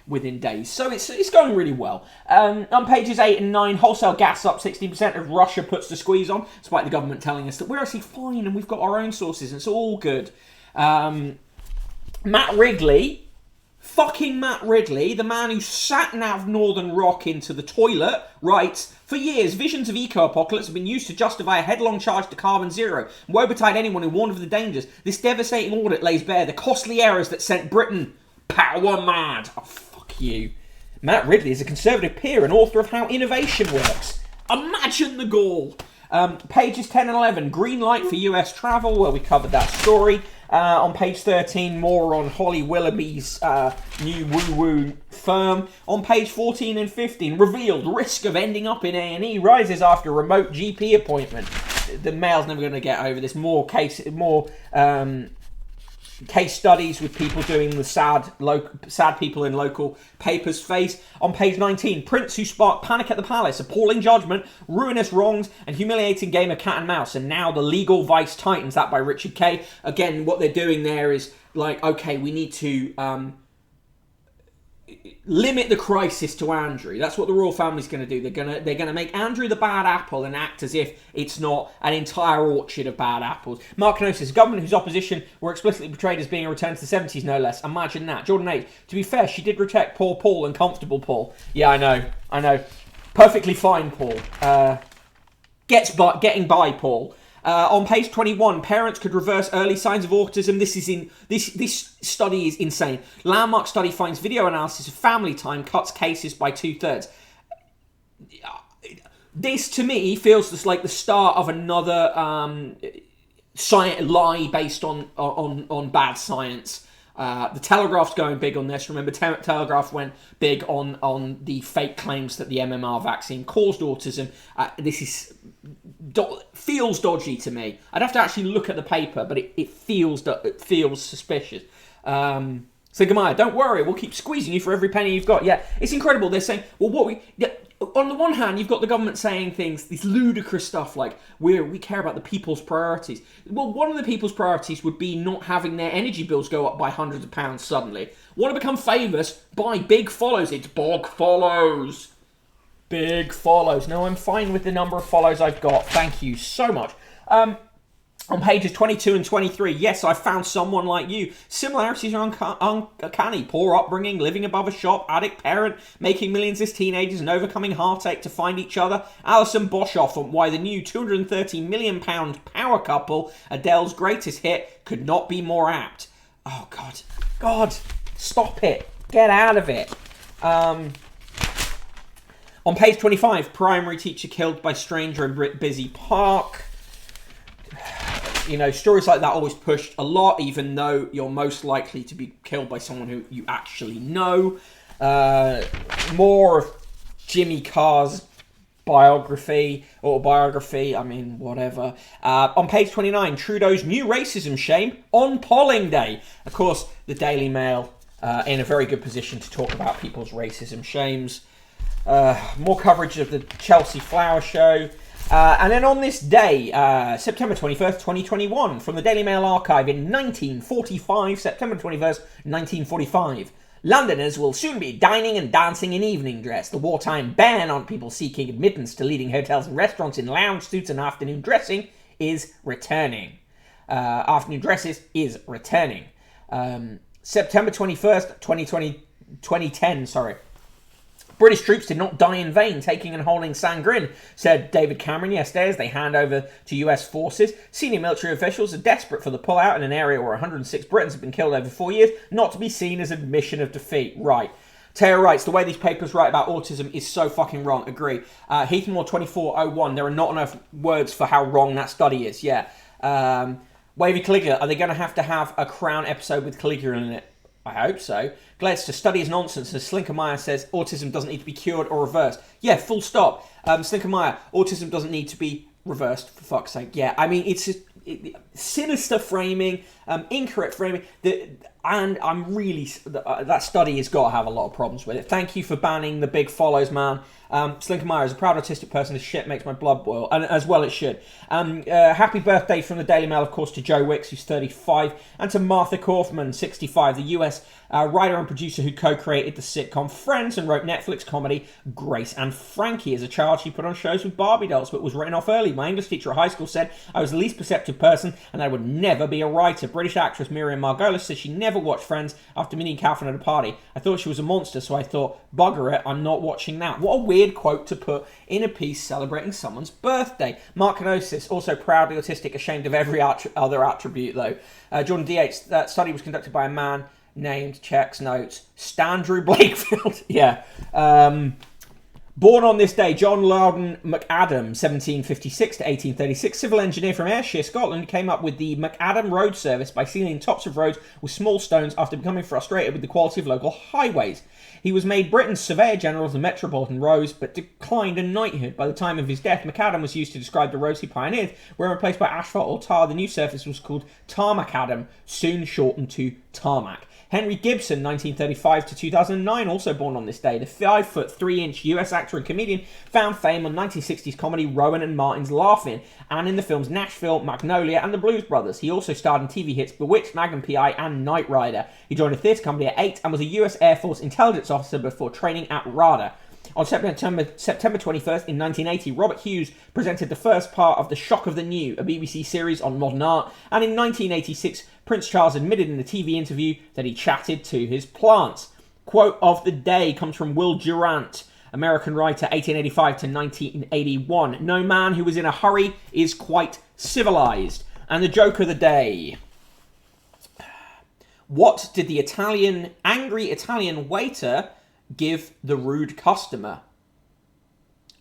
A: within days. So it's going really well. On pages 8 and 9, wholesale gas up 16% as Russia puts the squeeze on, despite the government telling us that we're actually fine and we've got our own sources and it's all good. Matt Ridley, the man who sat Nav Northern Rock into the toilet, writes, for years, visions of eco-apocalypse have been used to justify a headlong charge to carbon zero, and woe betide anyone who warned of the dangers. This devastating audit lays bare the costly errors that sent Britain power mad. Oh, fuck you. Matt Ridley is a Conservative peer and author of How Innovation Works. Imagine the gall. Pages 10 and 11, green light for US travel, well, we covered that story. On page 13, more on Holly Willoughby's new woo-woo firm. On page 14 and 15, revealed risk of ending up in A&E rises after remote GP appointment. The Mail's never going to get over this. More case studies with people doing the sad people in local papers face. On page 19, Prince who sparked panic at the palace, appalling judgment, ruinous wrongs, and humiliating game of cat and mouse. And now the legal vice tightens. That by Richard Kay. Again, what they're doing there is like, okay, we need to limit the crisis to Andrew. That's what the royal family's going to do. They're gonna make Andrew the bad apple and act as if it's not an entire orchard of bad apples. Mark Kanosis, a government whose opposition were explicitly portrayed as being a return to the 70s, no less. Imagine that. Jordan H. To be fair, she did protect poor Paul and comfortable Paul. Yeah, I know. Perfectly fine, Paul. Getting by, Paul. On page 21, parents could reverse early signs of autism. This study is insane. Landmark study finds video analysis of family time cuts cases by 2/3. This to me feels just like the start of another lie based on bad science. The Telegraph's going big on this. Remember, Telegraph went big on the fake claims that the MMR vaccine caused autism. This feels dodgy to me. I'd have to actually look at the paper, but it feels suspicious. So Gamaya, don't worry, we'll keep squeezing you for every penny you've got. Yeah, it's incredible. They're saying, well, on the one hand, you've got the government saying things, this ludicrous stuff like, we care about the people's priorities. Well, one of the people's priorities would be not having their energy bills go up by hundreds of pounds suddenly. Want to become famous? Buy big follows. It's bog follows. Big follows. No, I'm fine with the number of follows I've got. Thank you so much. On pages 22 and 23, yes, I found someone like you. Similarities are uncanny. Poor upbringing, living above a shop, addict parent, making millions as teenagers and overcoming heartache to find each other. Alison Boshoff on why the new £230 million power couple, Adele's greatest hit, could not be more apt. Oh, God, stop it. Get out of it. On page 25, primary teacher killed by stranger in busy park. You know, stories like that always pushed a lot, even though you're most likely to be killed by someone who you actually know. More of Jimmy Carr's autobiography, I mean, whatever. On page 29, Trudeau's new racism shame on polling day. Of course, the Daily Mail in a very good position to talk about people's racism shames. More coverage of the Chelsea Flower Show. And then on this day, September 21st, 2021, from the Daily Mail archive in 1945, September 21st, 1945. Londoners will soon be dining and dancing in evening dress. The wartime ban on people seeking admittance to leading hotels and restaurants in lounge suits and afternoon dressing is returning. Afternoon dresses is returning. September 21st, 2010, sorry. British troops did not die in vain taking and holding Sangrin, said David Cameron yesterday as they hand over to US forces. Senior military officials are desperate for the pullout in an area where 106 Britons have been killed over 4 years, not to be seen as admission of defeat. Right. Teo writes, the way these papers write about autism is so fucking wrong. Agree. Heathmore 2401, there are not enough words for how wrong that study is. Yeah. Wavy Caligula, are they going to have a Crown episode with Caligula in it? I hope so. Gladys, to study is nonsense, as Slinker-Meyer says, autism doesn't need to be cured or reversed. Yeah, full stop. Slinker-Meyer, autism doesn't need to be reversed, for fuck's sake. Yeah, I mean, it's just sinister framing, incorrect framing, and I'm really... that study has got to have a lot of problems with it. Thank you for banning the big follows, man. Slinker-Meyer, as a proud autistic person, this shit makes my blood boil, and as well it should. Happy birthday from the Daily Mail, of course, to Joe Wicks, who's 35, and to Martha Kaufman, 65, the US writer and producer who co-created the sitcom Friends and wrote Netflix comedy Grace and Frankie. As a child, she put on shows with Barbie dolls, but was written off early. My English teacher at high school said I was the least perceptive person and I would never be a writer. British actress Miriam Margolyes says she never watched Friends after meeting Catherine at a party. I thought she was a monster, so I thought, bugger it, I'm not watching that. What a weird quote to put in a piece celebrating someone's birthday. Mark Canosis, also proudly autistic, ashamed of every other attribute, though. Jordan DH, that study was conducted by a man named, checks notes, Standrew Blakefield. Yeah. Born on this day, John Loudon McAdam, 1756 to 1836, civil engineer from Ayrshire, Scotland, came up with the McAdam road service by sealing tops of roads with small stones after becoming frustrated with the quality of local highways. He was made Britain's Surveyor General of the Metropolitan Roads, but declined a knighthood. By the time of his death, McAdam was used to describe the roads he pioneered, where replaced by asphalt or tar, the new surface was called Tarmacadam, soon shortened to tarmac. Henry Gibson, 1935 to 2009, also born on this day. The 5'3" US actor and comedian found fame on 1960s comedy Rowan and Martin's Laugh-In, and in the films Nashville, Magnolia, and The Blues Brothers. He also starred in TV hits Bewitched, Magnum P.I., and Knight Rider. He joined a theatre company at 8 and was a US Air Force intelligence officer before training at RADA. On September 21st, in 1980, Robert Hughes presented the first part of The Shock of the New, a BBC series on modern art, and in 1986, Prince Charles admitted in a TV interview that he chatted to his plants. Quote of the day comes from Will Durant, American writer, 1885 to 1981. No man who is in a hurry is quite civilized. And the joke of the day. What did the angry Italian waiter give the rude customer?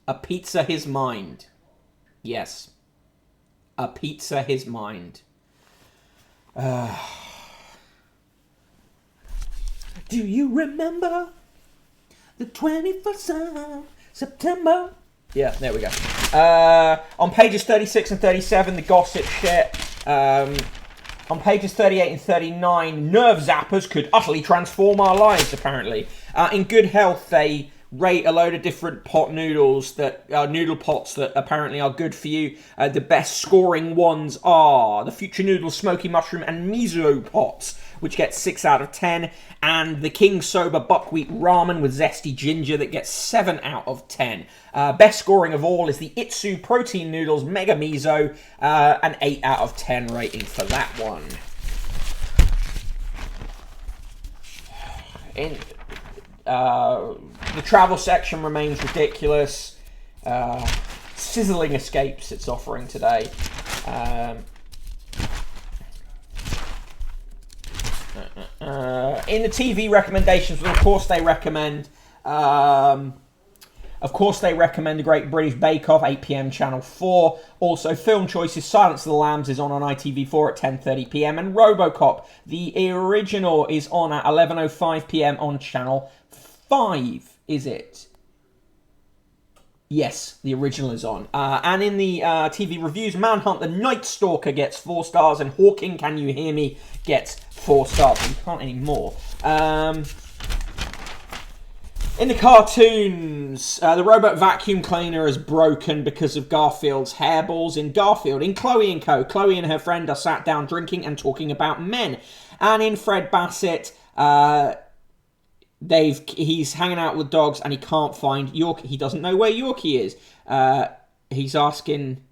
A: A pizza his mind. Yes. A pizza his mind. Do you remember the 21st of September? Yeah, there we go. On pages 36 and 37, the gossip shit. On pages 38 and 39, nerve zappers could utterly transform our lives, apparently. In Good Health, they rate a load of different pot noodles, that noodle pots that apparently are good for you. The best scoring ones are the Future Noodles Smoky Mushroom and Miso pots, which get 6 out of 10, and the King Soba Buckwheat Ramen with Zesty Ginger that gets 7 out of 10. Best scoring of all is the Itsu Protein Noodles Mega Miso, an 8 out of 10 rating for that one. The travel section remains ridiculous. Sizzling escapes it's offering today. In the TV recommendations, of course they recommend the Great British Bake Off, 8 p.m. Channel 4. Also, Film Choices, Silence of the Lambs is on ITV4 at 10:30 p.m. And RoboCop, the original, is on at 11:05 p.m. on Channel 5. Is it? Yes, the original is on. And in the TV reviews, Manhunt the Night Stalker gets 4 stars, and Hawking, Can You Hear Me, gets 4 stars. You can't anymore. In the cartoons, the robot vacuum cleaner is broken because of Garfield's hairballs in Garfield. In Chloe and Co., Chloe and her friend are sat down drinking and talking about men. And in Fred Bassett, he's hanging out with dogs and he can't find Yorkie. He doesn't know where Yorkie is. He's asking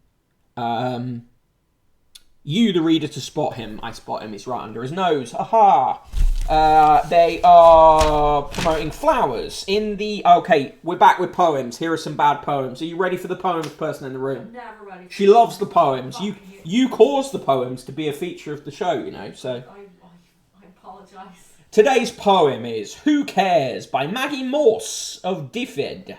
A: you, the reader, to spot him. I spot him. It's right under his nose. Aha! They are promoting flowers in the... Okay, we're back with poems. Here are some bad poems. Are you ready for the poems, person in the room?
B: I'm never ready.
A: She loves the poems. You caused the poems to be a feature of the show, you know, so...
B: I apologise.
A: Today's poem is Who Cares by Maggie Morse of Diffid.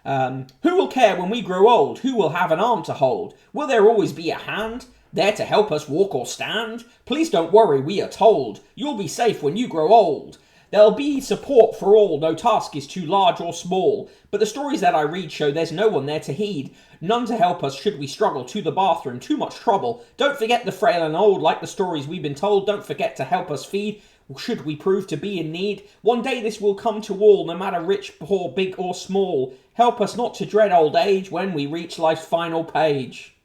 A: Who will care when we grow old? Who will have an arm to hold? Will there always be a hand there to help us walk or stand? Please don't worry, we are told. You'll be safe when you grow old. There'll be support for all, no task is too large or small. But the stories that I read show there's no one there to heed. None to help us should we struggle to the bathroom, too much trouble. Don't forget the frail and old, like the stories we've been told. Don't forget to help us feed, should we prove to be in need. One day this will come to all, no matter rich, poor, big or small. Help us not to dread old age when we reach life's final page.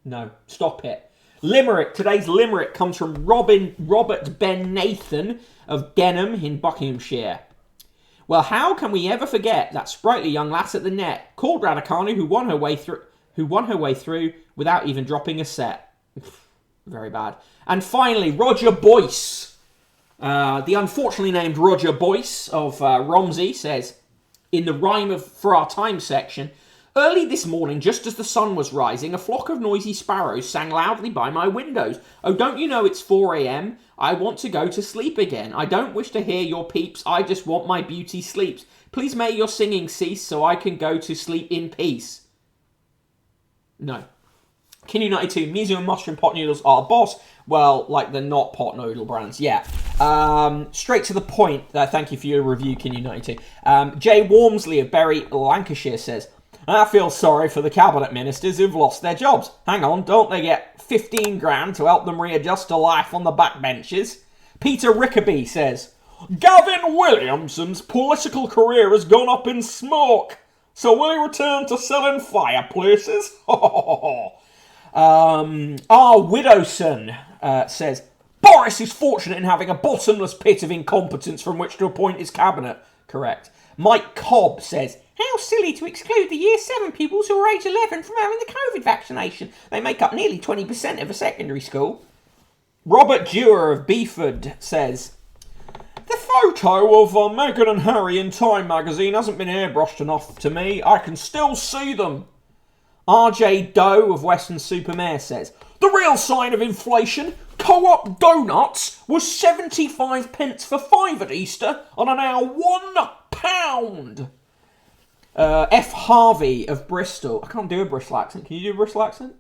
A: No, stop it. Limerick. Today's limerick comes from Robert Ben Nathan of Denham in Buckinghamshire. Well, how can we ever forget that sprightly young lass at the net called Raducanu who won her way through without even dropping a set? Very bad. And finally, Roger Boyce. The unfortunately named Roger Boyce of Romsey says, in the Rhyme for Our Time section, early this morning, just as the sun was rising, a flock of noisy sparrows sang loudly by my windows. Oh, don't you know it's 4 a.m? I want to go to sleep again. I don't wish to hear your peeps. I just want my beauty sleeps. Please may your singing cease so I can go to sleep in peace. No. Kinny 92, miso and mushroom pot noodles are boss. Well, like the not pot noodle brands, yeah. Straight to the point. Thank you for your review, Kinny 92. Jay Wormsley of Bury, Lancashire says, I feel sorry for the cabinet ministers who've lost their jobs. Hang on, don't they get 15 grand to help them readjust to life on the backbenches? Peter Rickaby says, Gavin Williamson's political career has gone up in smoke. So will he return to selling fireplaces? Widowson says, Boris is fortunate in having a bottomless pit of incompetence from which to appoint his cabinet. Correct. Mike Cobb says, how silly to exclude the Year 7 pupils who are age 11 from having the COVID vaccination. They make up nearly 20% of a secondary school. Robert Dewar of Beeford says, the photo of Meghan and Harry in Time magazine hasn't been airbrushed enough to me. I can still see them. RJ Doe of Weston-super-Mare says, the real sign of inflation, Co-op donuts was 75 pence for 5 at Easter and are now £1. F. Harvey of Bristol. I can't do a Bristol accent. Can you do a Bristol accent?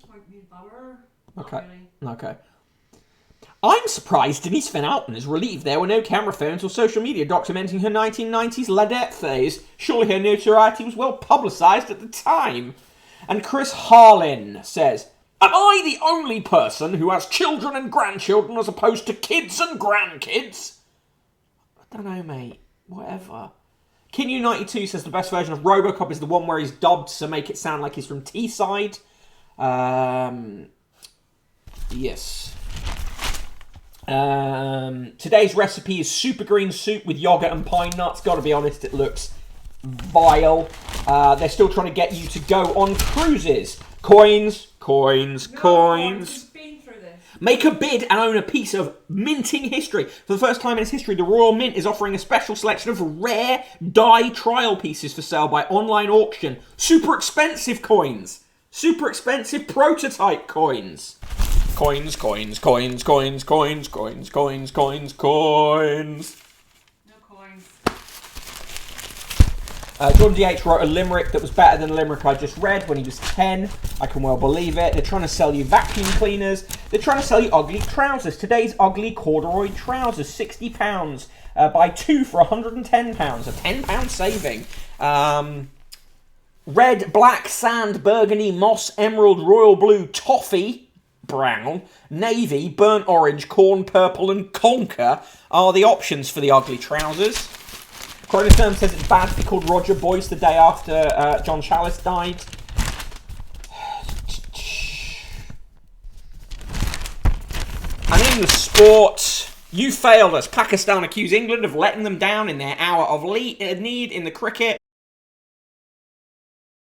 A: Okay. Okay. I'm surprised Denise Van Outen is relieved there were no camera phones or social media documenting her 1990s Ladette phase. Surely her notoriety was well publicised at the time. And Chris Harlin says, am I the only person who has children and grandchildren as opposed to kids and grandkids? I don't know, mate. Whatever. Kinu92 says the best version of Robocop is the one where he's dubbed to make it sound like he's from Teesside. Yes. Today's recipe is super green soup with yoghurt and pine nuts. Gotta be honest, it looks vile. They're still trying to get you to go on cruises. Coins. Make a bid and own a piece of minting history. For the first time in its history, the Royal Mint is offering a special selection of rare die trial pieces for sale by online auction. Super expensive coins. Super expensive prototype coins. Coins.
B: No coins.
A: Jordan DH wrote a limerick that was better than the limerick I just read when he was 10. I can well believe it. They're trying to sell you vacuum cleaners. They're trying to sell you ugly trousers. Today's ugly corduroy trousers, £60. Buy 2 for £110. A £10 saving. Red, black, sand, burgundy, moss, emerald, royal blue, toffee, brown, navy, burnt orange, corn, purple and conker are the options for the ugly trousers. Chronotherm says it's bad to be called Roger Boyce the day after John Chalice died. And in the sport, you failed us. Pakistan accuse England of letting them down in their hour of need in the cricket.